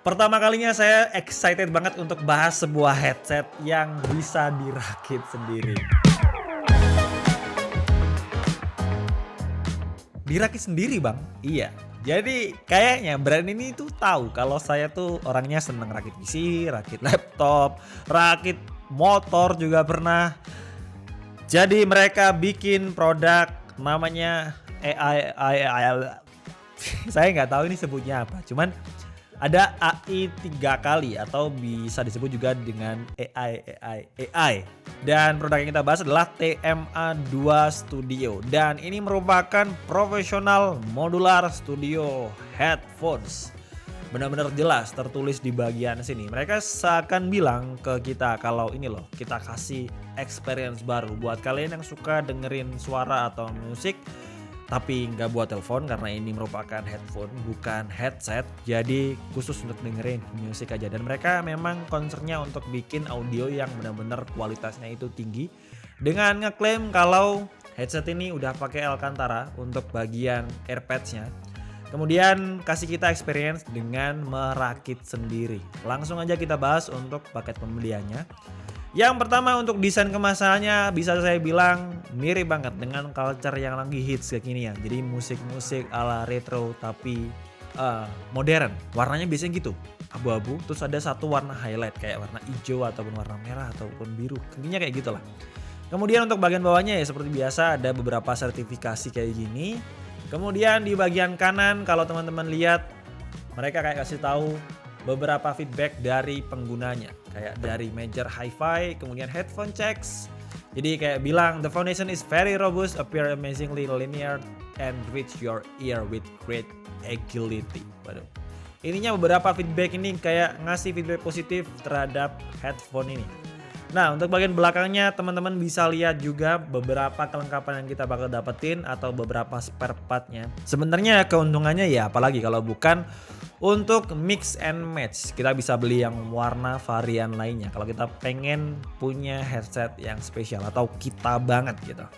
Pertama kalinya saya excited banget untuk bahas sebuah headset yang bisa dirakit sendiri. Dirakit sendiri, Bang? Iya. Jadi kayaknya brand ini tuh tahu kalau saya tuh orangnya seneng rakit PC, rakit laptop, rakit motor juga pernah. Jadi mereka bikin produk namanya AI. Saya nggak tahu ini sebutnya apa. Cuman ada AI 3 kali atau bisa disebut juga dengan AI. Dan produk yang kita bahas adalah TMA2 Studio. Dan ini merupakan professional modular studio headphones. Benar-benar jelas tertulis di bagian sini. Mereka seakan bilang ke kita kalau ini loh, kita kasih experience baru buat kalian yang suka dengerin suara atau musik tapi nggak buat telepon karena ini merupakan headphone bukan headset, jadi khusus untuk dengerin musik aja. Dan mereka memang concernnya untuk bikin audio yang benar-benar kualitasnya itu tinggi dengan ngeklaim kalau headset ini udah pakai Alcantara untuk bagian airpads-nya. Kemudian kasih kita experience dengan merakit sendiri. Langsung aja kita bahas untuk paket pembeliannya. Yang pertama untuk desain kemasannya bisa saya bilang mirip banget dengan culture yang lagi hits kekinian. Jadi musik-musik ala retro tapi modern. Warnanya biasanya gitu, abu-abu. Terus ada satu warna highlight kayak warna hijau ataupun warna merah ataupun biru. Intinya kayak gitulah. Kemudian untuk bagian bawahnya ya seperti biasa ada beberapa sertifikasi kayak gini. Kemudian di bagian kanan kalau teman-teman lihat mereka kayak kasih tahu beberapa feedback dari penggunanya kayak dari Major Hi-Fi, kemudian headphone checks. Jadi kayak bilang the foundation is very robust, appear amazingly linear and reach your ear with great agility. Waduh. Ininya beberapa feedback ini kayak ngasih feedback positif terhadap headphone ini. Nah untuk bagian belakangnya teman-teman bisa lihat juga beberapa kelengkapan yang kita bakal dapetin atau beberapa spare partnya. Sebenarnya keuntungannya ya apalagi kalau bukan untuk mix and match. Kita bisa beli yang warna varian lainnya kalau kita pengen punya headset yang spesial atau kita banget gitu.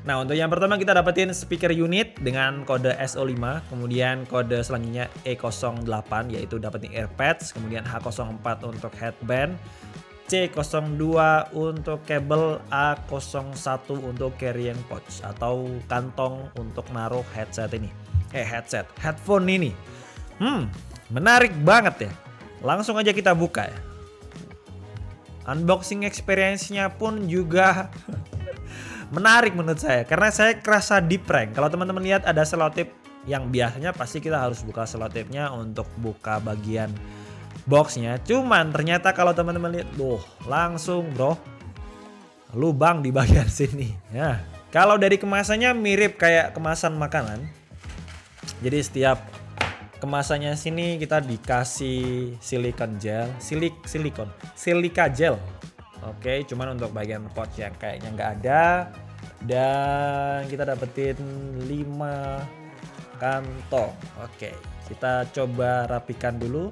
Nah untuk yang pertama kita dapetin speaker unit dengan kode SO5, kemudian kode selanjutnya E08 yaitu dapetin earpads, kemudian H04 untuk headband, C02 untuk kabel, A01 untuk carrying pouch atau kantong untuk naruh headset ini. Headphone ini. Menarik banget ya. Langsung aja kita buka ya. Unboxing experience-nya pun juga menarik menurut saya karena saya kerasa di prank. Kalau teman-teman lihat ada selotip yang biasanya pasti kita harus buka selotipnya untuk buka bagian boxnya. Cuman ternyata kalau teman-teman lihat, langsung bro lubang di bagian sini. Ya, kalau dari kemasannya mirip kayak kemasan makanan. Jadi setiap kemasannya sini kita dikasih silika gel. Oke, cuman untuk bagian pouch yang kayaknya nggak ada. Dan kita dapetin 5 kantong. Oke, kita coba rapikan dulu.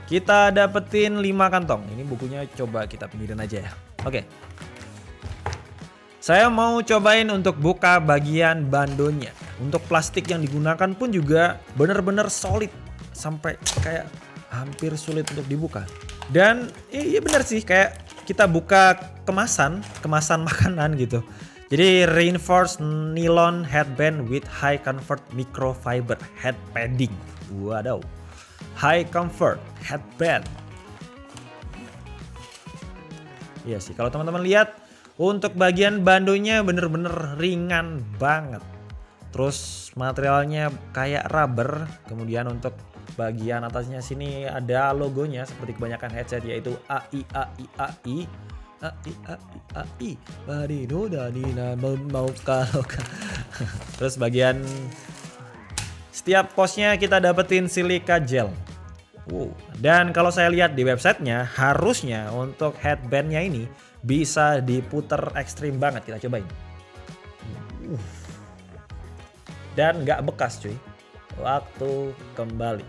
Kita dapetin 5 kantong. Ini bukunya coba kita pinggirin aja ya. Oke. Saya mau cobain untuk buka bagian bandonya. Untuk plastik yang digunakan pun juga benar-benar solid. Sampai kayak hampir sulit untuk dibuka. Dan iya benar sih kayak kita buka kemasan makanan gitu. Jadi reinforced nylon headband with high comfort microfiber head padding. Waduh. High comfort headband. Iya sih kalau teman-teman lihat untuk bagian bandonya bener-bener ringan banget. Terus materialnya kayak rubber. Kemudian untuk bagian atasnya sini ada logonya seperti kebanyakan headset yaitu AI. Terus bagian setiap posnya kita dapetin silika gel. Dan kalau saya lihat di websitenya harusnya untuk headbandnya ini bisa diputer ekstrim banget. Kita cobain. Dan nggak bekas cuy waktu kembali.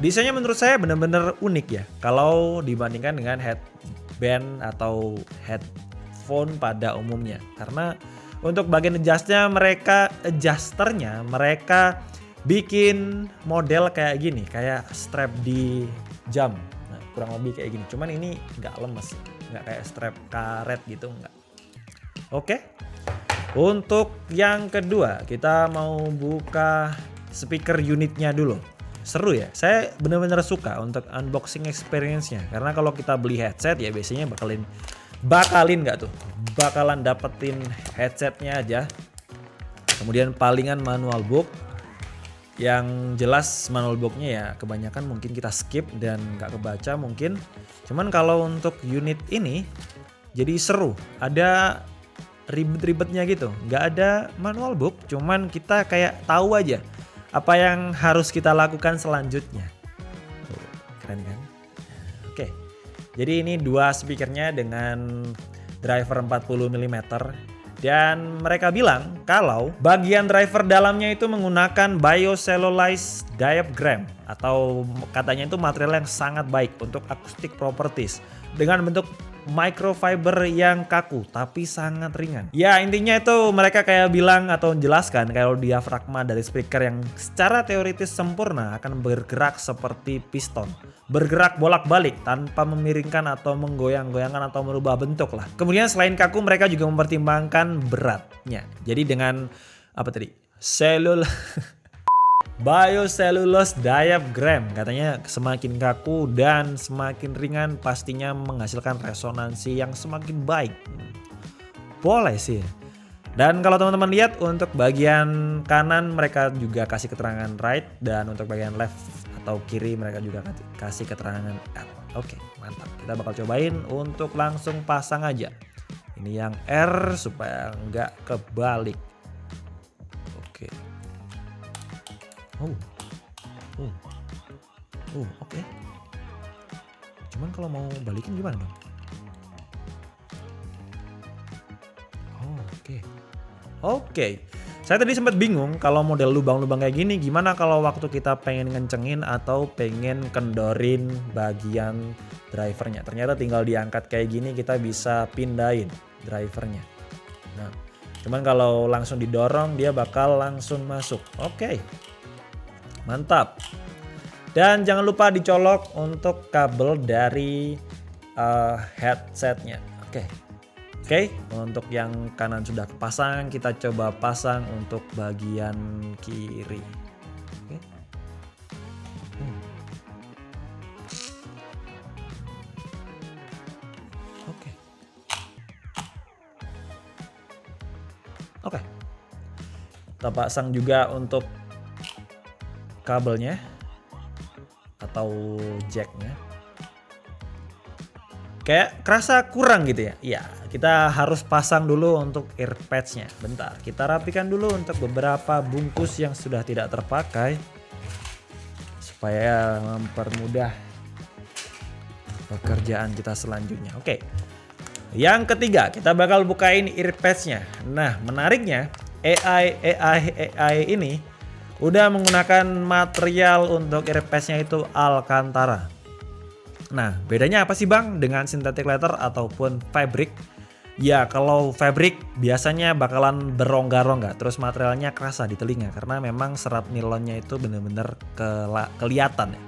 Desainnya menurut saya benar-benar unik ya kalau dibandingkan dengan headband atau headphone pada umumnya. Karena untuk bagian adjusternya mereka bikin model kayak gini, kayak strap di jam. Nah, kurang lebih kayak gini. Cuman ini nggak lemes, nggak kayak strap karet gitu, nggak. Oke. Untuk yang kedua, kita mau buka speaker unitnya dulu. Seru ya, saya bener-bener suka untuk unboxing experience-nya. Karena kalau kita beli headset ya biasanya bakalan dapetin headsetnya aja. Kemudian palingan manual book. Yang jelas manual booknya ya kebanyakan mungkin kita skip dan nggak kebaca mungkin. Cuman kalau untuk unit ini jadi seru, ada ribet-ribetnya gitu. Nggak ada manual book, cuman kita kayak tahu aja apa yang harus kita lakukan selanjutnya. Keren kan? Oke. Jadi ini dua speakernya dengan driver 40 mm. Dan mereka bilang kalau bagian driver dalamnya itu menggunakan biocellulose diaphragm atau katanya itu material yang sangat baik untuk acoustic properties dengan bentuk microfiber yang kaku tapi sangat ringan. Ya intinya itu mereka kayak bilang atau menjelaskan kalau diafragma dari speaker yang secara teoritis sempurna akan bergerak seperti piston. Bergerak bolak-balik tanpa memiringkan atau menggoyang-goyangkan atau merubah bentuk lah. Kemudian selain kaku mereka juga mempertimbangkan beratnya. Jadi dengan apa tadi? Biocellulose diaphragm katanya semakin kaku dan semakin ringan pastinya menghasilkan resonansi yang semakin baik. Boleh sih. Dan kalau teman-teman lihat untuk bagian kanan mereka juga kasih keterangan right dan untuk bagian left atau kiri mereka juga kasih keterangan R. Oke, mantap. Kita bakal cobain untuk langsung pasang aja. Ini yang R supaya nggak kebalik. Oke. Oke. Cuman kalau mau balikin gimana dong? Oke. Saya tadi sempat bingung kalau model lubang-lubang kayak gini gimana kalau waktu kita pengen ngencengin atau pengen kendorin bagian drivernya. Ternyata tinggal diangkat kayak gini kita bisa pindahin drivernya. Nah, cuman kalau langsung didorong dia bakal langsung masuk. Oke. Mantap. Dan jangan lupa dicolok untuk kabel dari headsetnya. Oke, untuk yang kanan sudah kepasang, kita coba pasang untuk bagian kiri. Oke. Kita pasang juga untuk kabelnya atau jacknya. Kayak kerasa kurang gitu ya. Iya, kita harus pasang dulu untuk earpads-nya. Bentar, kita rapikan dulu untuk beberapa bungkus yang sudah tidak terpakai supaya mempermudah pekerjaan kita selanjutnya. Oke. Yang ketiga, kita bakal bukain earpads-nya. Nah, menariknya AI ini udah menggunakan material untuk earpads-nya itu Alcantara. Nah, bedanya apa sih Bang dengan synthetic leather ataupun fabric? Ya, kalau fabric biasanya bakalan berongga-rongga, terus materialnya kerasa di telinga karena memang serat nilonnya itu bener-bener kelihatan ya.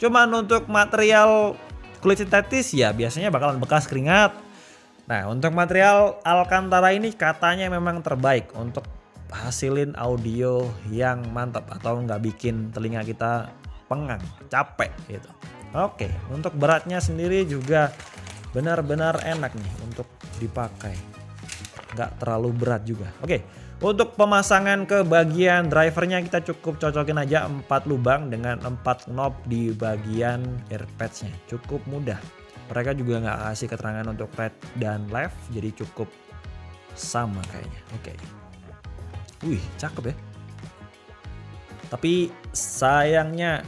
Cuman untuk material kulit sintetis ya biasanya bakalan bekas keringat. Nah, untuk material Alcantara ini katanya memang terbaik untuk hasilin audio yang mantap atau nggak bikin telinga kita pengang, capek gitu. Oke, untuk beratnya sendiri juga benar-benar enak nih untuk dipakai. Nggak terlalu berat juga. Oke, untuk pemasangan ke bagian drivernya kita cukup cocokin aja 4 lubang dengan 4 knob di bagian earpads-nya. Cukup mudah. Mereka juga nggak kasih keterangan untuk right dan left, jadi cukup sama kayaknya. Oke. Wih, cakep ya. Tapi sayangnya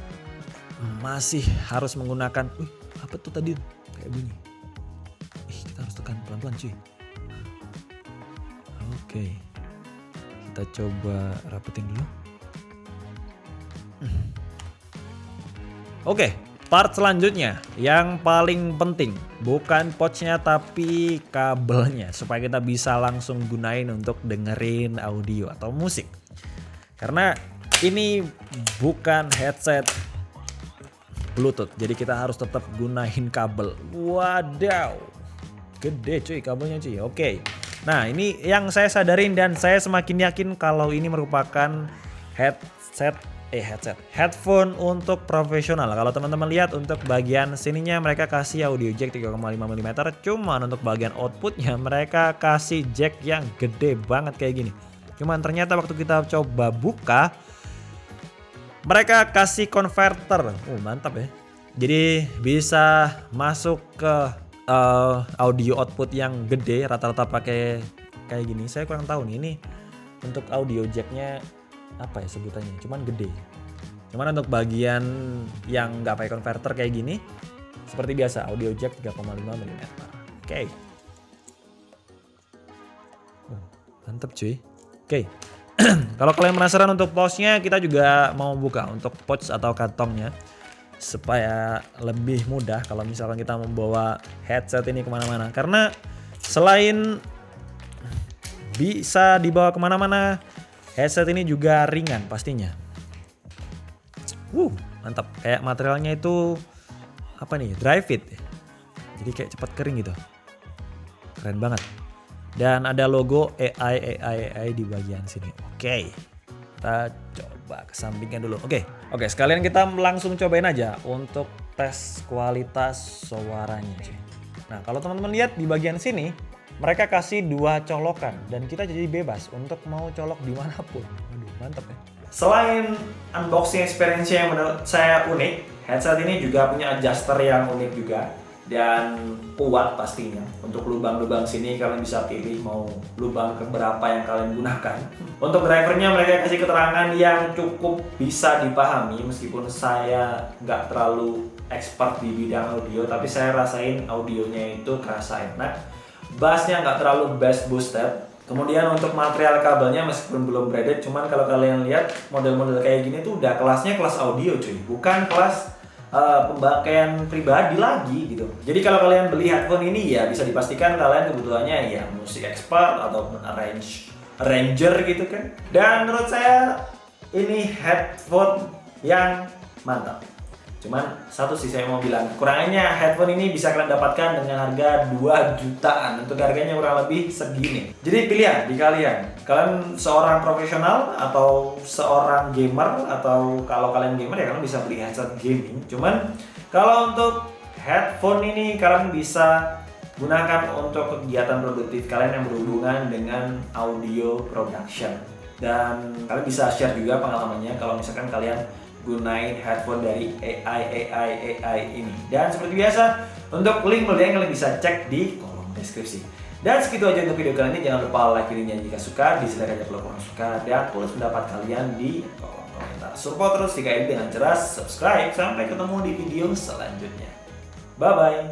masih harus menggunakan apa tuh tadi kayak bunyi. Kita harus tekan pelan-pelan cuy. Oke. Kita coba rapetin dulu. Oke, part selanjutnya yang paling penting bukan pouch-nya tapi kabelnya supaya kita bisa langsung gunain untuk dengerin audio atau musik. Karena ini bukan headset Bluetooth, jadi kita harus tetap gunain kabel. Wadaw, gede cuy kabelnya cuy. Oke, nah ini yang saya sadarin dan saya semakin yakin kalau ini merupakan headphone untuk profesional. Kalau teman-teman lihat untuk bagian sininya mereka kasih audio jack 3,5 mm, cuman untuk bagian outputnya mereka kasih jack yang gede banget kayak gini. Cuman ternyata waktu kita coba buka mereka kasih converter. Mantap ya. Jadi bisa masuk ke audio output yang gede, rata-rata pakai kayak gini. Saya kurang tahu nih ini untuk audio jacknya apa ya sebutannya, cuman gede. Cuman untuk bagian yang nggak pakai converter kayak gini seperti biasa audio jack 3,5 mm. Oke. Mantap cuy. Oke. Kalau kalian penasaran untuk pouchnya, kita juga mau buka untuk pouch atau kantongnya supaya lebih mudah kalau misalkan kita membawa headset ini kemana-mana. Karena selain bisa dibawa kemana-mana, headset ini juga ringan pastinya. Mantap. Kayak materialnya itu apa nih? Dry fit. Jadi kayak cepat kering gitu. Keren banget. Dan ada logo AI di bagian sini. Oke. Kita coba kesampingkan dulu. Oke, sekalian kita langsung cobain aja untuk tes kualitas suaranya. Nah, kalau teman-teman lihat di bagian sini, mereka kasih 2 colokan dan kita jadi bebas untuk mau colok dimanapun. Aduh, mantap ya. Selain unboxing experience yang menurut saya unik, headset ini juga punya adjuster yang unik juga dan kuat pastinya. Untuk lubang-lubang sini kalian bisa pilih mau lubang keberapa yang kalian gunakan. Untuk drivernya mereka kasih keterangan yang cukup bisa dipahami, meskipun saya nggak terlalu expert di bidang audio, tapi saya rasain audionya itu kerasa enak. Bassnya nggak terlalu bass boosted. Kemudian untuk material kabelnya meskipun belum braided, cuman kalau kalian lihat model-model kayak gini tuh udah kelasnya kelas audio cuy, bukan kelas pemakaian pribadi lagi gitu. Jadi kalau kalian beli headphone ini ya bisa dipastikan kalian kebutuhannya ya musik expert ataupun arranger gitu kan. Dan menurut saya ini headphone yang mantap. Cuman satu sih saya mau bilang, kekurangannya headphone ini bisa kalian dapatkan dengan harga 2 jutaan. Untuk harganya kurang lebih segini. Jadi pilihan di kalian. Kalian seorang profesional atau seorang gamer, atau kalau kalian gamer ya kalian bisa beli headset gaming. Cuman kalau untuk headphone ini kalian bisa gunakan untuk kegiatan produktif kalian yang berhubungan dengan audio production. Dan kalian bisa share juga pengalamannya kalau misalkan kalian gunain headphone dari AI ini. Dan seperti biasa, untuk link yang kalian bisa cek di kolom deskripsi. Dan segitu aja untuk video kali ini. Jangan lupa like videonya jika suka, dislike aja kalau kurang suka, dan tulis pendapat kalian di kolom komentar. Support terus jika ini dengan cerdas, subscribe. Sampai ketemu di video selanjutnya. Bye bye.